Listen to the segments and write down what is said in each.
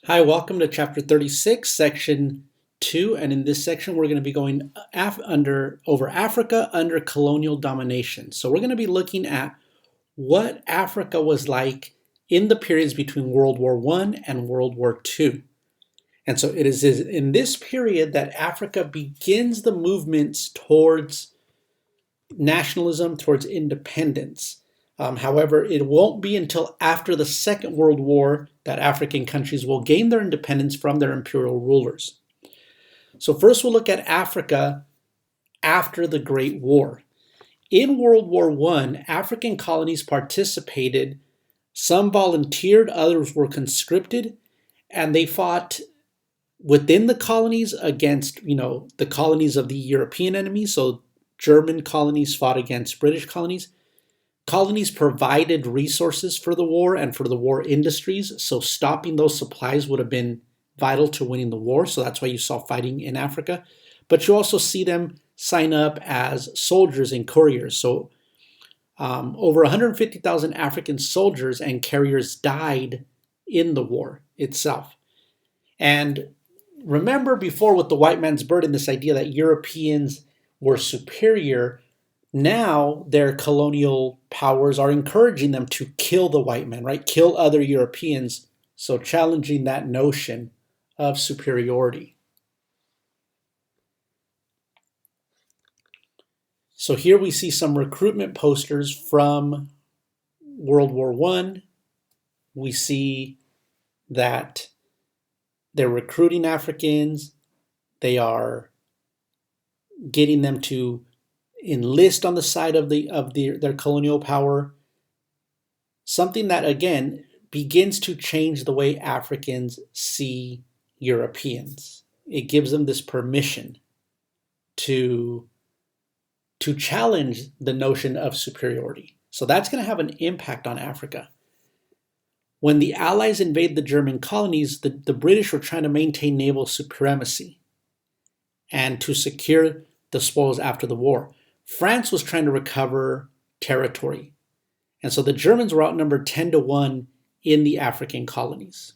Hi, welcome to chapter 36, section 2. And in this section, we're going to be going over Africa under colonial domination. So we're going to be looking at what Africa was like in the periods between World War I and World War II. And so it is in this period that Africa begins the movements towards nationalism, towards independence. However, it won't be until after the Second World War that African countries will gain their independence from their imperial rulers. So first we'll look at Africa after the Great War. In World War I, African colonies participated. Some volunteered, others were conscripted, and they fought within the colonies against, the colonies of the European enemies. So German colonies fought against British colonies. Colonies provided resources for the war and for the war industries, so stopping those supplies would have been vital to winning the war. So that's why you saw fighting in Africa. But you also see them sign up as soldiers and couriers. So over 150,000 African soldiers and carriers died in the war itself. And remember before with the white man's burden, this idea that Europeans were superior. Now their colonial powers are encouraging them to kill the white man, right? Kill other Europeans. So challenging that notion of superiority. So here we see some recruitment posters from World War I. We see that they're recruiting Africans. They are getting them to enlist on the side of their colonial power. Something that, again, begins to change the way Africans see Europeans. It gives them this permission to challenge the notion of superiority. So that's going to have an impact on Africa. When the Allies invade the German colonies, the British were trying to maintain naval supremacy and to secure the spoils after the war. France was trying to recover territory. And so the Germans were outnumbered 10-1 in the African colonies.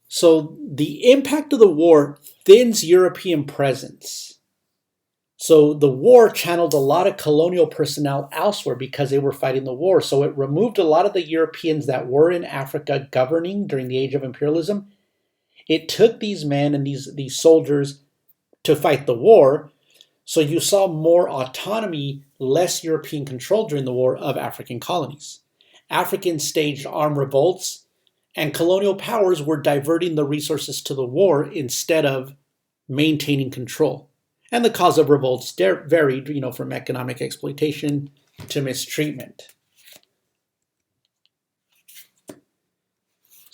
So the impact of the war thins European presence. So the war channeled a lot of colonial personnel elsewhere because they were fighting the war. So it removed a lot of the Europeans that were in Africa governing during the age of imperialism. It took these men and these soldiers to fight the war. So you saw more autonomy, less European control during the war of African colonies. Africans staged armed revolts, and colonial powers were diverting the resources to the war instead of maintaining control. And the cause of revolts varied, from economic exploitation to mistreatment.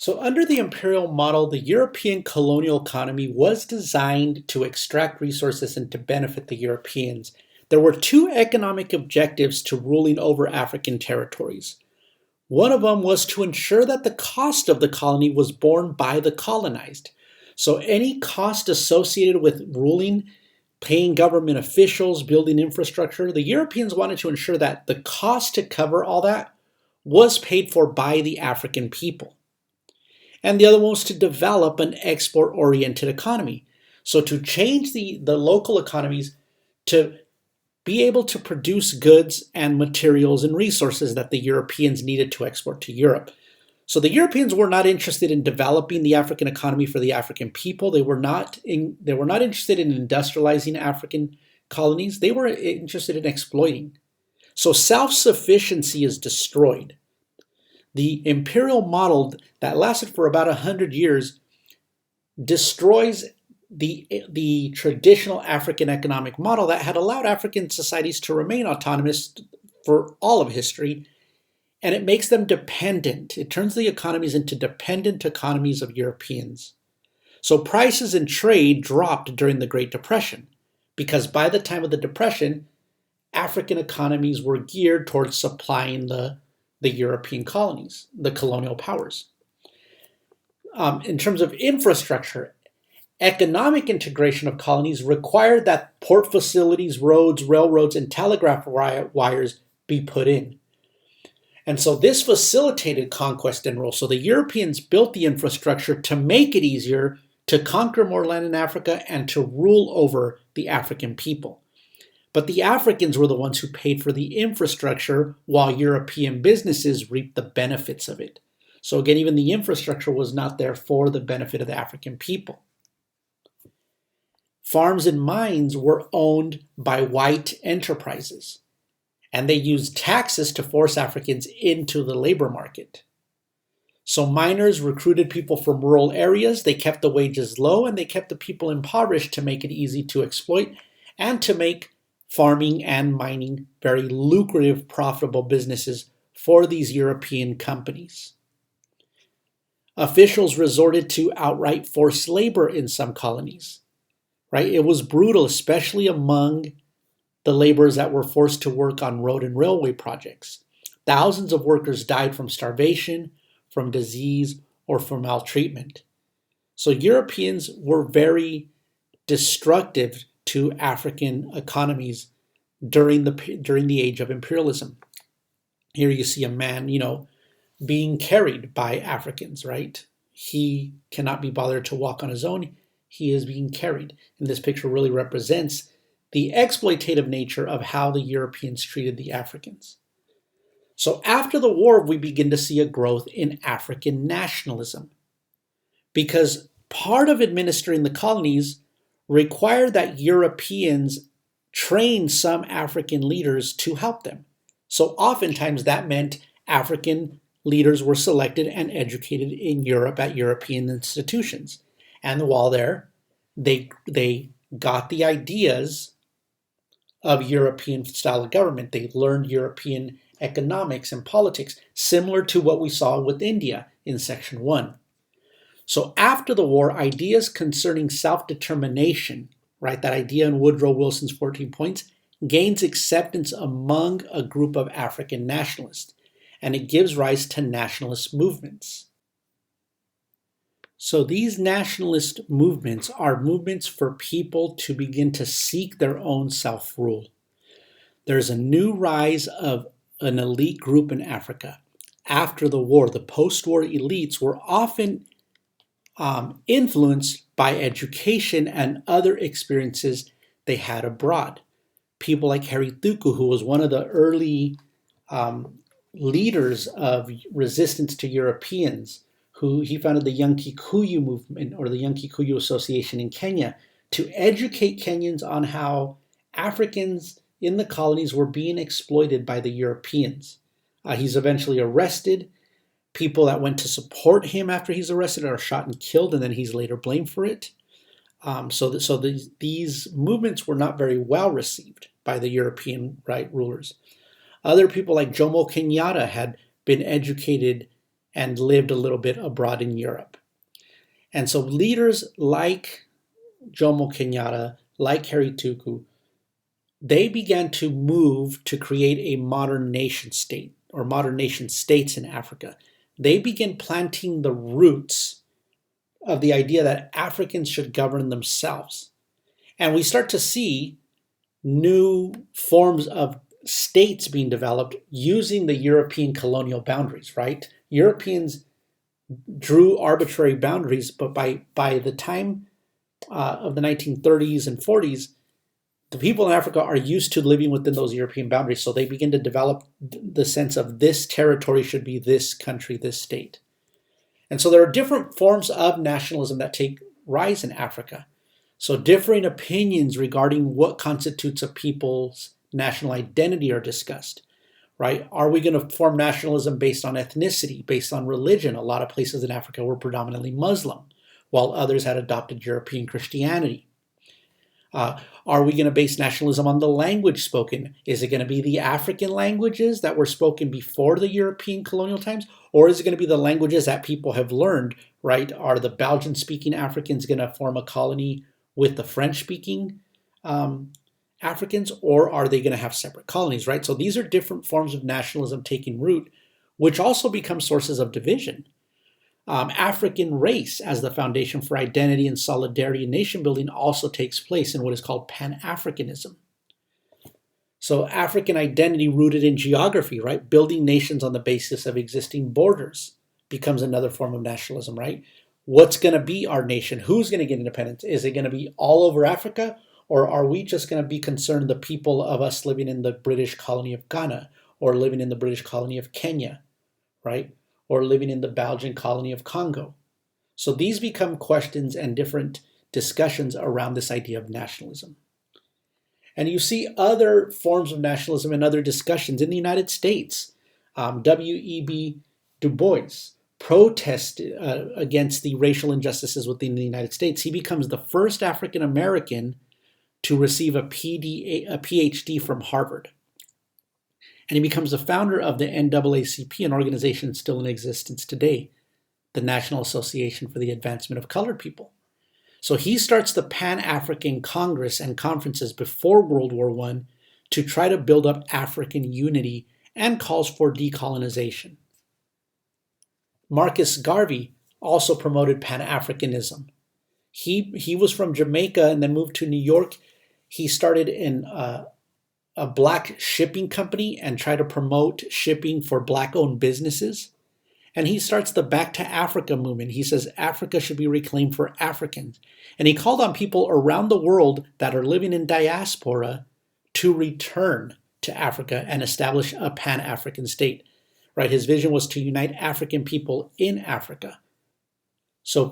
So under the imperial model, the European colonial economy was designed to extract resources and to benefit the Europeans. There were two economic objectives to ruling over African territories. One of them was to ensure that the cost of the colony was borne by the colonized. So any cost associated with ruling, paying government officials, building infrastructure, the Europeans wanted to ensure that the cost to cover all that was paid for by the African people. And the other one was to develop an export-oriented economy. So to change the local economies to be able to produce goods and materials and resources that the Europeans needed to export to Europe. So the Europeans were not interested in developing the African economy for the African people. They were not interested in industrializing African colonies. They were interested in exploiting. So self-sufficiency is destroyed. The imperial model that lasted for about 100 years destroys the traditional African economic model that had allowed African societies to remain autonomous for all of history, and it makes them dependent. It turns the economies into dependent economies of Europeans. So prices and trade dropped during the Great Depression because by the time of the Depression, African economies were geared towards supplying the European colonies, the colonial powers. In terms of infrastructure, economic integration of colonies required that port facilities, roads, railroads, and telegraph wires be put in. And so this facilitated conquest and rule. So the Europeans built the infrastructure to make it easier to conquer more land in Africa and to rule over the African people. But the Africans were the ones who paid for the infrastructure while European businesses reaped the benefits of it. So again, even the infrastructure was not there for the benefit of the African people. Farms and mines were owned by white enterprises, and they used taxes to force Africans into the labor market. So miners recruited people from rural areas, they kept the wages low, and they kept the people impoverished to make it easy to exploit and to make farming and mining very lucrative, profitable businesses for these European companies. Officials resorted to outright forced labor in some colonies, right? It was brutal, especially among the laborers that were forced to work on road and railway projects. Thousands of workers died from starvation, from disease, or from maltreatment. So Europeans were very destructive to African economies during the age of imperialism. Here you see a man, being carried by Africans, right? He cannot be bothered to walk on his own. He is being carried. And this picture really represents the exploitative nature of how the Europeans treated the Africans. So after the war, we begin to see a growth in African nationalism, because part of administering the colonies required that Europeans train some African leaders to help them. So oftentimes that meant African leaders were selected and educated in Europe at European institutions. And while there, they got the ideas of European style of government. They learned European economics and politics, similar to what we saw with India in Section 1. So after the war, ideas concerning self-determination, right, that idea in Woodrow Wilson's 14 points, gains acceptance among a group of African nationalists, and it gives rise to nationalist movements. So these nationalist movements are movements for people to begin to seek their own self-rule. There's a new rise of an elite group in Africa. After the war, the post-war elites were often influenced by education and other experiences they had abroad. People like Harry Thuku, who was one of the early leaders of resistance to Europeans, who he founded the Young Kikuyu movement, or the Young Kikuyu Association in Kenya, to educate Kenyans on how Africans in the colonies were being exploited by the Europeans. He's eventually arrested. People that went to support him after he's arrested are shot and killed, and then he's later blamed for it. These movements were not very well received by the European rulers. Other people like Jomo Kenyatta had been educated and lived a little bit abroad in Europe. And so leaders like Jomo Kenyatta, like Harry Thuku, they began to move to create a modern nation state, or modern nation states in Africa. They began planting the roots of the idea that Africans should govern themselves. And we start to see new forms of states being developed using the European colonial boundaries, right? Europeans drew arbitrary boundaries, but by the time of the 1930s and 40s, the people in Africa are used to living within those European boundaries, so they begin to develop the sense of this territory should be this country, this state. And so there are different forms of nationalism that take rise in Africa. So differing opinions regarding what constitutes a people's national identity are discussed, right? Are we going to form nationalism based on ethnicity, based on religion? A lot of places in Africa were predominantly Muslim, while others had adopted European Christianity. Are we going to base nationalism on the language spoken? Is it going to be the African languages that were spoken before the European colonial times? Or is it going to be the languages that people have learned, right? Are the Belgian-speaking Africans going to form a colony with the French-speaking Africans? Or are they going to have separate colonies, right? So these are different forms of nationalism taking root, which also become sources of division. African race as the foundation for identity and solidarity and nation building also takes place in what is called Pan-Africanism. So African identity rooted in geography, right? Building nations on the basis of existing borders becomes another form of nationalism, right? What's going to be our nation? Who's going to get independence? Is it going to be all over Africa? Or are we just going to be concerned the people of us living in the British colony of Ghana or living in the British colony of Kenya, right? Or living in the Belgian colony of Congo? So these become questions and different discussions around this idea of nationalism. And you see other forms of nationalism and other discussions in the United States. W.E.B. Du Bois protested against the racial injustices within the United States. He becomes the first African American to receive a PhD from Harvard. And he becomes the founder of the NAACP, an organization still in existence today, the National Association for the Advancement of Colored People. So he starts the Pan-African Congress and conferences before World War I to try to build up African unity and calls for decolonization. Marcus Garvey also promoted Pan-Africanism. He was from Jamaica and then moved to New York. He started in a black shipping company and tried to promote shipping for black-owned businesses. And he starts the Back to Africa movement. He says Africa should be reclaimed for Africans. And he called on people around the world that are living in diaspora to return to Africa and establish a Pan-African state. Right? His vision was to unite African people in Africa. So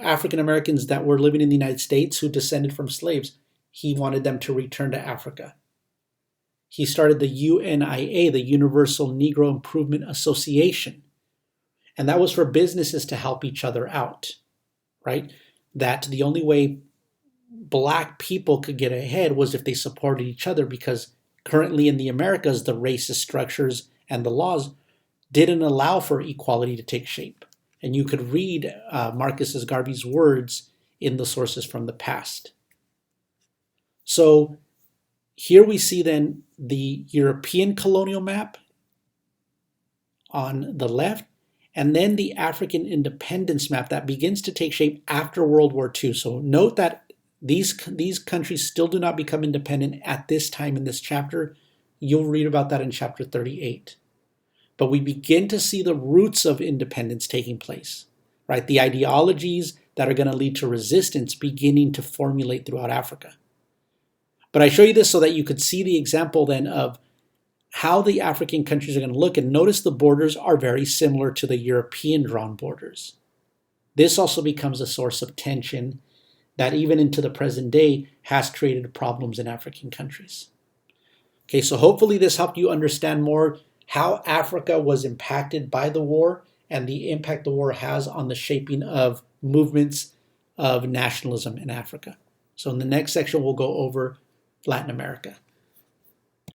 African Americans that were living in the United States who descended from slaves, he wanted them to return to Africa. He started the UNIA, the Universal Negro Improvement Association. And that was for businesses to help each other out, right? That the only way black people could get ahead was if they supported each other, because currently in the Americas, the racist structures and the laws didn't allow for equality to take shape. And you could read Marcus Garvey's words in the sources from the past. So here we see then the European colonial map on the left, and then the African independence map that begins to take shape after World War II. So note that these countries still do not become independent at this time in this chapter. You'll read about that in chapter 38. But we begin to see the roots of independence taking place, right? The ideologies that are going to lead to resistance beginning to formulate throughout Africa. But I show you this so that you could see the example then of how the African countries are going to look, and notice the borders are very similar to the European drawn borders. This also becomes a source of tension that even into the present day has created problems in African countries. Okay, so hopefully this helped you understand more how Africa was impacted by the war and the impact the war has on the shaping of movements of nationalism in Africa. So in the next section, we'll go over Latin America.